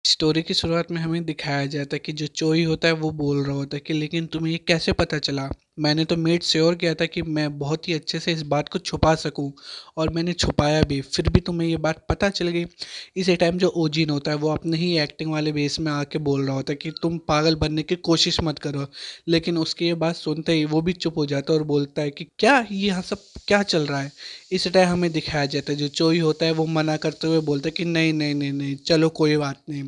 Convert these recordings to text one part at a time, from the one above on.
Story की शुरुआत में हमें दिखाया जाता है कि जो चोई होता है वो बोल रहा होता है कि लेकिन तुम्हें ये कैसे पता चला। मैंने तो मेड श्योर किया था कि मैं बहुत ही अच्छे से इस बात को छुपा सकूं और मैंने छुपाया भी, फिर भी तुम्हें ये बात पता चल गई। इसी टाइम जो ओजिन होता है वो अपने ही एक्टिंग वाले बेस में आके बोल रहा होता है कि तुम पागल बनने की कोशिश मत करो। लेकिन उसकी ये बात सुनते ही वो भी चुप हो जाता है और बोलता है कि क्या ये यहाँ सब क्या चल रहा है। इस टाइम हमें दिखाया जाता है जो चोई होता है वो मना करते हुए बोलता है कि नहीं नहीं नहीं नहीं, चलो कोई बात नहीं।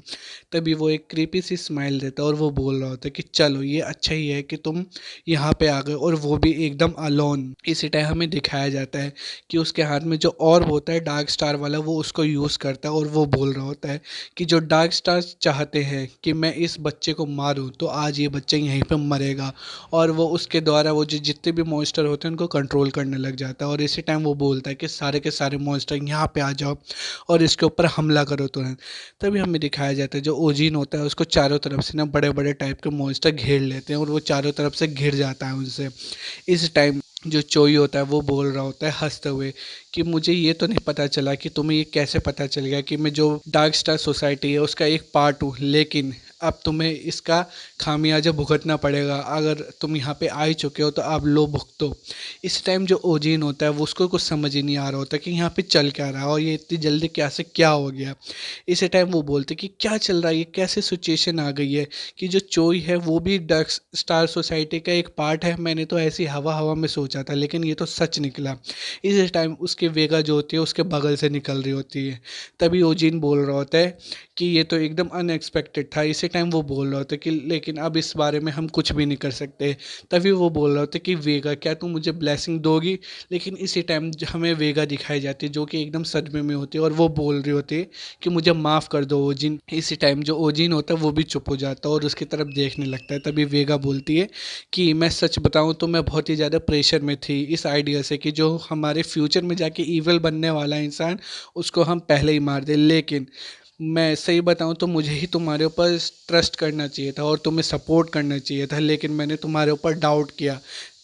तभी वो एक क्रीपी सी स्माइल देता है और वो बोल रहा होता है कि चलो ये अच्छा ही है कि तुम यहाँ पे आ गए, और वो भी एकदम अलोन। इसी टाइम हमें दिखाया जाता है कि उसके हाथ में जो ऑर्ब होता है डार्क स्टार वाला वो उसको यूज़ करता है और वो बोल रहा होता है कि जो डार्क स्टार चाहते हैं कि मैं इस बच्चे को मारूं तो आज ये बच्चा यहीं पे मरेगा। और वो उसके द्वारा वो जो जितने भी मॉन्स्टर होते हैं उनको कंट्रोल करने लग जाता है, और इसी टाइम वो बोलता है कि सारे के सारे मॉन्स्टर यहाँ पे आ जाओ और इसके ऊपर हमला करो तुरंत। तभी हमें दिखाया जाता है जो ओजिन होता है उसको चारों तरफ से ना बड़े बड़े टाइप के मॉन्स्टर घेर लेते हैं और वो चारों तरफ से घिर जाता है उनसे। इस टाइम जो चोई होता है वो बोल रहा होता है हंसते हुए कि मुझे ये तो नहीं पता चला कि तुम्हें ये कैसे पता चल गया कि मैं जो डार्क स्टार सोसाइटी है उसका एक पार्ट हूँ, लेकिन अब तुम्हें इसका खामियाजा भुगतना पड़ेगा। अगर तुम यहाँ पे आ ही चुके हो तो आप लो भुगतो। इस टाइम जो ओजिन होता है वो उसको कुछ समझ ही नहीं आ रहा होता कि यहाँ पे चल क्या रहा है और ये इतनी जल्दी क्या से क्या हो गया। इसी टाइम वो बोलते कि क्या चल रहा है, ये कैसे सिचुएशन आ गई है कि जो चोई है वो भी डार्क स्टार सोसाइटी का एक पार्ट है। मैंने तो ऐसी हवा हवा में सोचा था, लेकिन ये तो सच निकला। इसी टाइम उसकी वेगा जो होती है उसके बगल से निकल रही होती है। तभी ओजिन बोल रहा होता है कि ये तो एकदम अनएक्सपेक्टेड था। इसी टाइम वो बोल रहा होता है कि लेकिन अब इस बारे में हम कुछ भी नहीं कर सकते। तभी वो बोल रहा होता है कि वेगा क्या तुम मुझे ब्लेसिंग दोगी। लेकिन इसी टाइम हमें वेगा दिखाई जाती है जो कि एकदम सदमे में होती है और वो बोल रही होती है कि मुझे माफ़ कर दो ओजिन। इसी टाइम जो ओजिन होता है वो भी चुप हो जाता है और उसकी तरफ देखने लगता है। तभी वेगा बोलती है कि मैं सच बताऊं तो मैं बहुत ही ज़्यादा प्रेशर में थी इस आइडिया से कि जो हमारे फ्यूचर में जाके ईवल बनने वाला इंसान उसको हम पहले ही मार दें। लेकिन मैं सही बताऊं तो मुझे ही तुम्हारे ऊपर ट्रस्ट करना चाहिए था और तुम्हें सपोर्ट करना चाहिए था, लेकिन मैंने तुम्हारे ऊपर डाउट किया।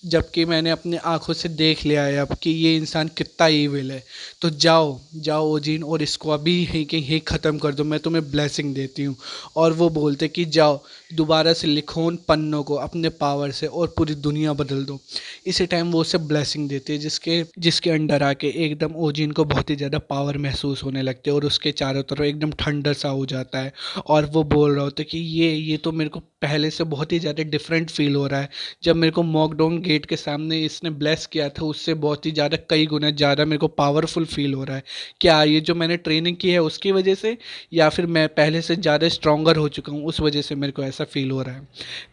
जबकि मैंने अपनी आंखों से देख लिया है अब कि ये इंसान कितना ईविल है। तो जाओ जाओ ओजिन और इसको अभी यहीं के यहीं ख़त्म कर दो, मैं तुम्हें ब्लेसिंग देती हूँ। और वो बोलते कि जाओ दोबारा से लिखो उन पन्नों को अपने पावर से और पूरी दुनिया बदल दो। इसी टाइम वो उसे ब्लेसिंग देती है जिसके जिसके अंडर आके एकदम ओजिन को बहुत ही ज़्यादा पावर महसूस होने लगती है और उसके चारों तरफ एकदम ठंडा सा हो जाता है। और वो बोल रहा होता है कि ये तो मेरे को पहले से बहुत ही ज़्यादा डिफरेंट फील हो रहा है। जब मेरे को मॉकडाउन गेट के सामने इसने ब्लेस किया था उससे बहुत ही ज़्यादा कई गुना ज़्यादा मेरे को पावरफुल फील हो रहा है। क्या ये जो मैंने ट्रेनिंग की है उसकी वजह से, या फिर मैं पहले से ज़्यादा स्ट्रोंगर हो चुका हूँ उस वजह से मेरे को ऐसा फील हो रहा है।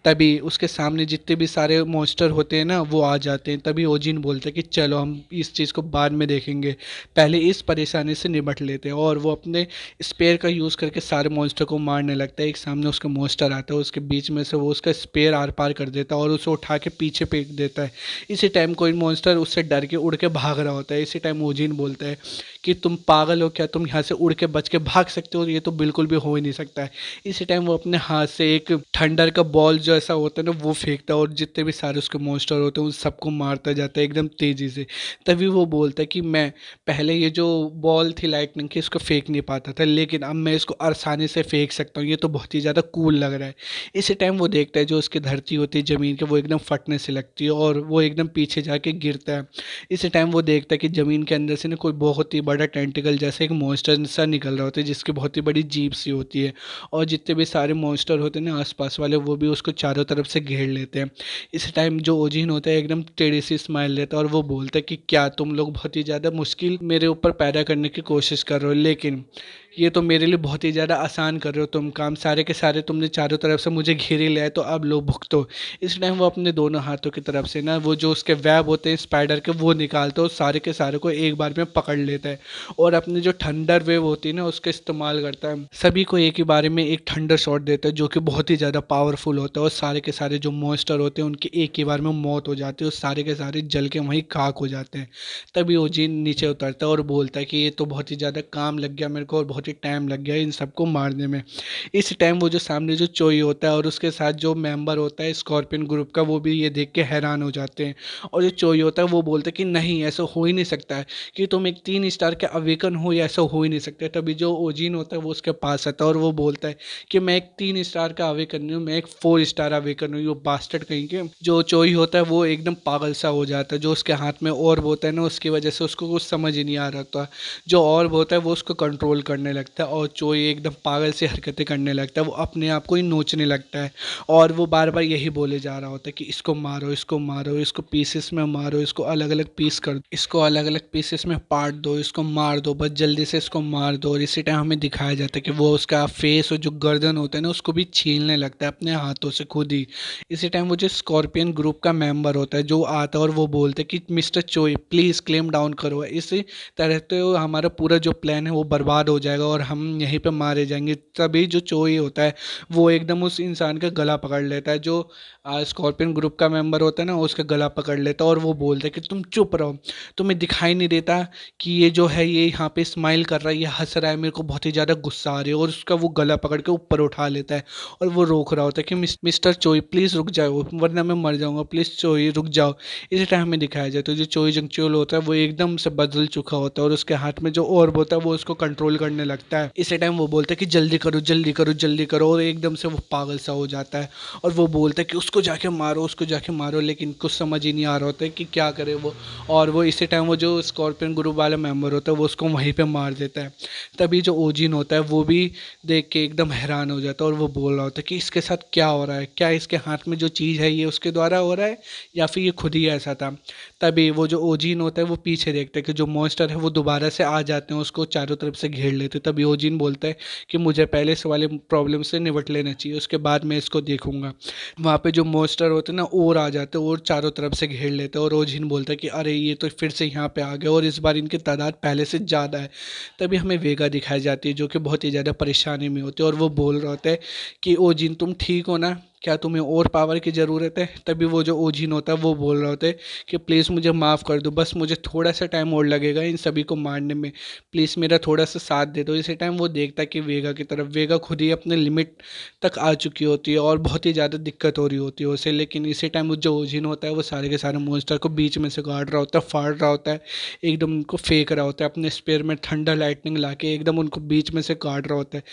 तभी उसके सामने जितने भी सारे मॉन्स्टर होते हैं ना वो आ जाते हैं। तभी ओजिन बोलते हैं कि चलो हम इस चीज़ को बाद में देखेंगे, पहले इस परेशानी से निपट लेते हैं। और वो अपने स्पेयर का यूज़ करके सारे मॉन्स्टर को मारने लगता है। एक सामने उसका मॉन्स्टर आता है, उसके बीच में से वो उसका स्पेयर आर पार कर देता है और उसे उठा के पीछे फेंक देता है। इसी टाइम कोई मॉन्स्टर उससे डर के उड़ के भाग रहा होता है। इसी टाइम ओजिन बोलता है कि तुम पागल हो क्या, तुम यहाँ से उड़ के बच के भाग सकते हो, ये तो बिल्कुल भी हो ही नहीं सकता है। इसी टाइम वो अपने हाथ से एक थंडर का बॉल जो ऐसा होता है ना वो फेंकता है और जितने भी सारे उसके मॉन्स्टर होते हैं उन सबको मारता जाता है एकदम तेजी से। तभी वो बोलता है कि मैं पहले ये जो बॉल थी लाइटनिंग की इसको फेंक नहीं पाता था, लेकिन अब मैं इसको आसानी से फेंक सकता हूँ, ये तो बहुत ही ज़्यादा कूल लग रहा है। इसी टाइम वो देखता है जो उसकी धरती होती है ज़मीन के वो एकदम फटने से लगती है और वो एकदम पीछे जाके गिरता है। इसी टाइम वो देखता है कि ज़मीन के अंदर से ना कोई बहुत ही बड़ा टेंटिकल जैसे एक मॉन्स्टर सा निकल रहा होता है जिसकी बहुत ही बड़ी जीभ सी होती है। और जितने भी सारे मॉन्स्टर होते हैं ना आसपास वाले वो भी उसको चारों तरफ से घेर लेते हैं। इस टाइम जो ओजिन होता है एकदम टेढ़ी सी स्माइल देता है और वो बोलता है कि क्या तुम लोग बहुत ही ज़्यादा मुश्किल मेरे ऊपर पैदा करने की कोशिश कर रहे हो, लेकिन ये तो मेरे लिए बहुत ही ज़्यादा आसान कर रहे हो तुम काम, सारे के सारे तुमने चारों तरफ से मुझे घेर ही लिया है तो अब लो भुगतो। इस टाइम वो अपने दोनों हाथों की तरफ से ना वो जो उसके वेब होते हैं स्पाइडर के वो निकालता है और सारे के सारे को एक बार में पकड़ लेता है और अपने जो थंडर वेव होती है ना उसका इस्तेमाल करता है। सभी को एक ही बारे में एक थंडर शॉट देता है जो कि बहुत ही ज़्यादा पावरफुल होता है और सारे के सारे जो मॉन्स्टर होते हैं उनकी एक ही बार में मौत हो जाती है और सारे के सारे जल के वहीं खाक हो जाते हैं। तभी ओजिन नीचे उतरता है और बोलता है कि ये तो बहुत ही ज़्यादा काम लग गया मेरे को और बहुत बहुत ही टाइम लग गया इन सबको मारने में। इस टाइम वो जो सामने जो चोई होता है और उसके साथ जो मेंबर होता है स्कॉर्पियन ग्रुप का, वो भी ये देख के हैरान हो जाते हैं। और जो चोई होता है वो बोलता है कि नहीं, ऐसा हो ही नहीं सकता है कि तुम एक 3 स्टार के अवेकन हो, या ऐसा हो ही नहीं सकता है। तभी जो ओजिन होता है वो उसके पास आता है और वो बोलता है कि मैं एक 3 स्टार का अवेकन नहीं हूँ, मैं एक 4 स्टार अवेकन हूँ। वो बास्टर्ड कहीं के जो चोई होता है वो एकदम पागल सा हो जाता है। जो उसके हाथ में ऑर्ब होता है ना, उसकी वजह से उसको कुछ समझ ही नहीं आ रहा था। जो ऑर्ब होता है वो उसको कंट्रोल करने लगता है और चोई एकदम पागल सी हरकतें करने लगता है। वो अपने आप को ही नोचने लगता है और वो बार बार यही बोले जा रहा होता है कि इसको मारो, इसको मारो, इसको पीसेस में मारो, इसको अलग अलग पीस कर दो, इसको अलग अलग पीसेस में पार्ट दो, इसको मार दो, बस जल्दी से इसको मार दो। और इसी टाइम हमें दिखाया जाता है कि वो उसका फेस और जो गर्दन होता है ना उसको भी छीलने लगता है अपने हाथों से खुद ही। इसी टाइम वो जो स्कॉर्पियन ग्रुप का मेंबर होता है जो आता है और वो बोलते हैं कि मिस्टर चोई प्लीज़ क्लेम डाउन करो, इसी तरह तो हमारा पूरा जो प्लान है वो बर्बाद हो जाएगा और हम यहीं पे मारे जाएंगे। तभी जो चोई होता है वो एकदम उस इंसान का गला पकड़ लेता है, जो स्कॉर्पियन ग्रुप का मेंबर होता है ना, उसका गला पकड़ लेता है और वो बोलता है कि तुम चुप रहो, तुम्हें दिखाई नहीं देता कि ये जो है ये यहाँ पे स्माइल कर रहा है, ये हंस रहा है, मेरे को बहुत ही ज़्यादा गुस्सा आ रही है। और उसका वो गला पकड़ के ऊपर उठा लेता है और वो रोक रहा होता है कि मिस्टर चोई प्लीज़ रुक जाओ, वरना मैं मर जाऊंगा, प्लीज़ चोई रुक जाओ। इसी टाइम हमें दिखाया जाता है जो चोई जंगचुअल होता है वो एकदम से बदल चुका होता है और उसके हाथ में जो ऑर्ब होता है वो उसको कंट्रोल करने लगता है। इसी टाइम वो बोलता है कि जल्दी करो, जल्दी करो, जल्दी करो, और एकदम से वो पागल सा हो जाता है और वो बोलता है कि उसको जाके मारो, उसको जाके मारो, लेकिन कुछ समझ ही नहीं आ रहा होता है कि क्या करे वो। और वो इसी टाइम वो जो स्कॉर्पियन ग्रुप वाला मेंबर होता है वो उसको वहीं पे मार देता है। तभी जो ओजिन होता है वो भी देख के एकदम हैरान हो जाता है और वो बोल रहा होता है कि इसके साथ क्या हो रहा है, क्या इसके हाथ में जो चीज़ है ये उसके द्वारा हो रहा है या फिर ये खुद ही ऐसा था। तभी वो जो ओजिन होता है वो पीछे देखता है कि जो मॉन्स्टर है वो दोबारा से आ जाते हैं, उसको चारों तरफ से घेर लेते हैं। तभी ओजिन बोलता है कि मुझे पहले इस वाले प्रॉब्लम से निपट लेना चाहिए, उसके बाद मैं इसको देखूंगा। वहाँ पे जो मॉन्स्टर होते हैं ना और आ जाते हैं और चारों तरफ से घेर लेते हैं और ओजिन बोलता है कि अरे ये तो फिर से यहाँ पे आ गए और इस बार इनकी तादाद पहले से ज़्यादा है। तभी हमें वेगा दिखाई जाती है जो कि बहुत ही ज़्यादा परेशानी में होती है और वो बोल रहा होता है कि ओजिन तुम ठीक हो ना, क्या तुम्हें और पावर की ज़रूरत है। तभी वो जो ओजिन होता है वो बोल रहा होता है कि प्लीज़ मुझे माफ़ कर दो, बस मुझे थोड़ा सा टाइम और लगेगा इन सभी को मारने में, प्लीज़ मेरा थोड़ा सा साथ दे दो। इसी टाइम वो देखता है कि वेगा की तरफ, वेगा खुद ही अपने लिमिट तक आ चुकी होती है और बहुत ही ज़्यादा दिक्कत हो रही होती है उसे। लेकिन इसी टाइम वो जो ओजिन होता है वो सारे के सारे मॉन्स्टर को बीच में से काट रहा होता है, फाड़ रहा होता है, एकदम उनको फेंक रहा होता है अपने स्पेयर में थंडर लाइटनिंग ला के एकदम उनको बीच में से काट रहा होता है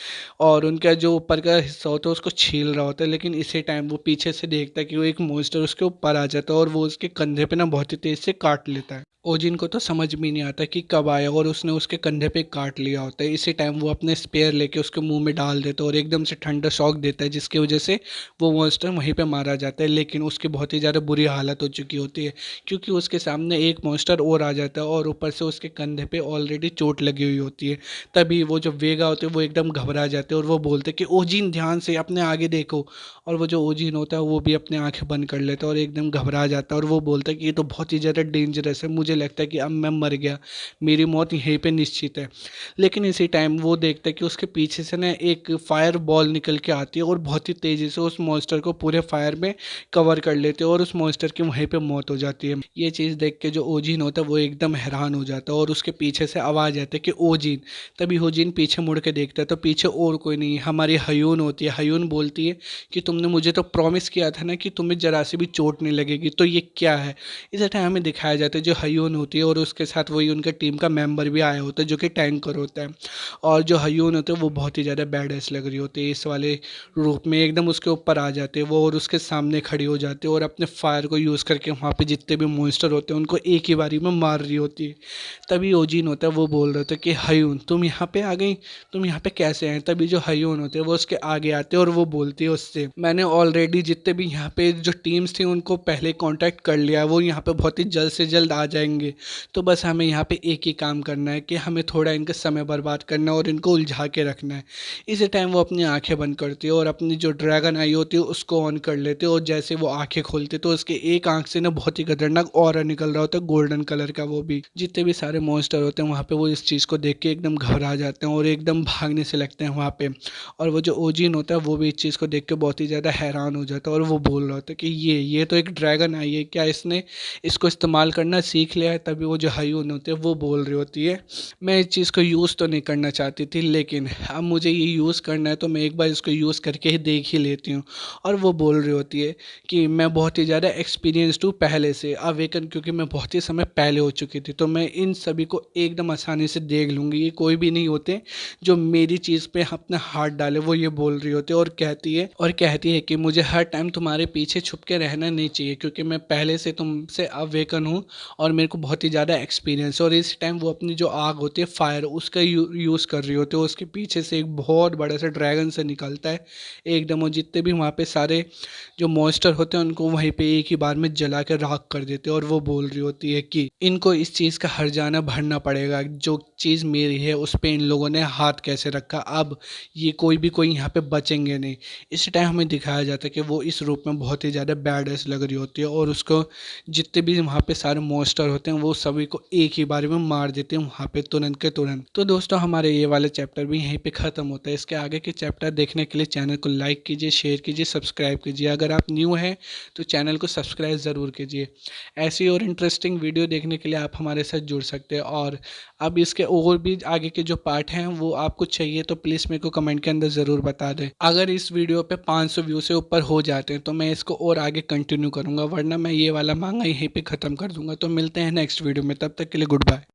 और उनका जो ऊपर का हिस्सा होता है उसको छील रहा होता है। लेकिन इसी टाइम वो पीछे से देखता है कि वो एक मॉन्स्टर उसके ऊपर आ जाता है और वो उसके कंधे पे ना बहुत ही तेज से काट लेता है। ओजिन को तो समझ में नहीं आता कि कब आया और उसने उसके कंधे पे काट लिया होता है। इसी टाइम वो अपने स्पेयर लेके उसके मुंह में डाल देता है और एकदम से ठंडा शॉक देता है जिसकी वजह से वो मॉन्स्टर वहीं पे मारा जाता है। लेकिन उसकी बहुत ही ज़्यादा बुरी हालत हो चुकी होती है क्योंकि उसके सामने एक मॉन्स्टर और आ जाता है और ऊपर से उसके कंधे पे ऑलरेडी चोट लगी हुई होती है। तभी वो जो वेगा होते हैं वो एकदम घबरा जाते हैं और वो बोलते हैं कि ओजिन ध्यान से अपने आगे देखो। और वो जो ओजिन होता है वो भी अपने आंखें बंद कर लेता है और एकदम घबरा जाता है और वो बोलता है कि ये तो बहुत ही ज़्यादा डेंजरस है, मुझे लगता है कि अब मैं मर गया, मेरी मौत यहीं पे निश्चित है। लेकिन इसी टाइम वो देखता है कि उसके पीछे से ना एक फायर बॉल निकल के आती है और बहुत ही तेज़ी से उस मॉन्स्टर को पूरे फायर में कवर कर लेते हैं और उस मॉन्स्टर की वहीं पे मौत हो जाती है। ये चीज़ देख के जो ओजिन होता है वो एकदम हैरान हो जाता है और उसके पीछे से आवाज़ आती है कि ओजिन। तभी ओजिन पीछे मुड़ के देखता है तो पीछे और कोई नहीं, हमारी हयून होती है। हयून बोलती है कि तुमने मुझे तो प्रॉमिस किया था ना कि तुम्हें जरा सी भी चोट नहीं लगेगी, तो ये क्या है। इस टाइम हमें दिखाया जाता है जो हयून होती है और उसके साथ वही उनके टीम का मेंबर भी आया होता है जो कि टैंकर होता है। और जो हयून होते हैं वो बहुत ही ज़्यादा बैडएस लग रही होती है इस वाले रूप में, एकदम उसके ऊपर आ जाते हैं वो और उसके सामने खड़ी हो जाते हैं और अपने फायर को यूज़ करके वहाँ पे जितने भी मॉन्स्टर होते हैं उनको एक ही बारी में मार रही होती है। तभी ओजिन होता है वो बोल रहे थे कि हयून तुम यहाँ पे आ गई, तुम यहाँ पे कैसे हैं। तभी जो हयून होते हैं वो उसके आगे आते हैं और वो बोलती है उससे, मैंने ऑलरेडी जितने भी यहाँ पे जो टीम्स थी उनको पहले कांटेक्ट कर लिया, वो यहाँ पे बहुत ही जल्द से जल्द आ जाएंगे। तो बस हमें यहाँ पे एक ही काम करना है कि हमें थोड़ा इनका समय बर्बाद करना है और इनको उलझा के रखना है। इसी टाइम वो अपनी आंखें बंद करती है और अपनी जो ड्रैगन आई होती है उसको ऑन कर लेते हैं और जैसे वो आंखें खोलते तो उसके एक आंख से ना बहुत ही खतरनाक ऑरा निकल रहा होता है गोल्डन कलर का। वो भी जितने भी सारे मॉन्स्टर होते हैं वहाँ पे वो इस चीज़ को देख के एकदम घबरा जाते हैं और एकदम भागने से लगते हैं वहाँ पे। और वो जो ओजिन होता है वो भी इस चीज़ को देख के बहुत ही ज़्यादा हैरान हो जाता है और वो बोल रहा होता है कि ये तो एक ड्रैगन आई है, क्या इसने इसको इस्तेमाल करना सीख लिया है, तभी वो जो हायून होते हैं वो बोल रही होती है, मैं इस चीज़ को यूज़ तो नहीं करना चाहती थी, लेकिन अब मुझे ये यूज़ करना है तो मैं एक बार इसको यूज़ करके ही देख ही लेती हूँ। और वो बोल रही होती है कि मैं बहुत ही ज़्यादा एक्सपीरियंस्ड हूँ पहले से, अवेकन क्योंकि मैं बहुत ही समय पहले हो चुकी थी, तो मैं इन सभी को एकदम आसानी से देख लूँगी, ये कोई भी नहीं होते जो मेरी चीज़ पे अपना हाथ डाले, वो ये बोल रही होती है। और कहती है कि मुझे हर टाइम तुम्हारे पीछे छुप के रहना नहीं चाहिए, क्योंकि मैं पहले से तुमसे अवेकन हूँ और मेरे को बहुत ही ज़्यादा एक्सपीरियंस है। और इस टाइम वो अपनी जो आग होती है फायर, उसका यूज़ कर रही होती है, उसके पीछे से एक बहुत बड़ा सा ड्रैगन से निकलता है एकदम, और जितने भी वहाँ पे सारे जो मॉन्स्टर होते हैं उनको वहीं पे एक ही बार में जला के राख कर देते हैं। और वो बोल रही होती है कि इनको इस चीज़ का हर्जाना भरना पड़ेगा, जो चीज़ मेरी है उस पे इन लोगों ने हाथ कैसे रखा, अब ये कोई यहाँ पे बचेंगे नहीं। इस टाइम हमें दिखाया जाता है कि वो इस रूप में बहुत ही ज़्यादा बैडएस लग रही होती है, और उसको जितने भी वहाँ पे सारे मॉन्स्टर होते हैं वो सभी को एक ही बार में मार देते हैं वहाँ पे तुरंत के तुरंत। तो दोस्तों हमारे ये वाले चैप्टर भी यहीं पे ख़त्म होता है। इसके आगे के चैप्टर देखने के लिए चैनल को लाइक कीजिए, शेयर कीजिए, सब्सक्राइब कीजिए। अगर आप न्यू हैं तो चैनल को सब्सक्राइब ज़रूर कीजिए। ऐसी और इंटरेस्टिंग वीडियो देखने के लिए आप हमारे साथ जुड़ सकते हैं। और अब इसके और भी आगे के जो पार्ट हैं वो आपको चाहिए तो प्लीज़ मेरे को कमेंट के अंदर ज़रूर बता दें। अगर इस वीडियो पे 500 व्यू से ऊपर हो जाते हैं तो मैं इसको और आगे कंटिन्यू करूँगा, वरना मैं ये वाला मांगा यहीं पे ख़त्म कर दूँगा। तो मिलते हैं नेक्स्ट वीडियो में, तब तक के लिए गुड बाय।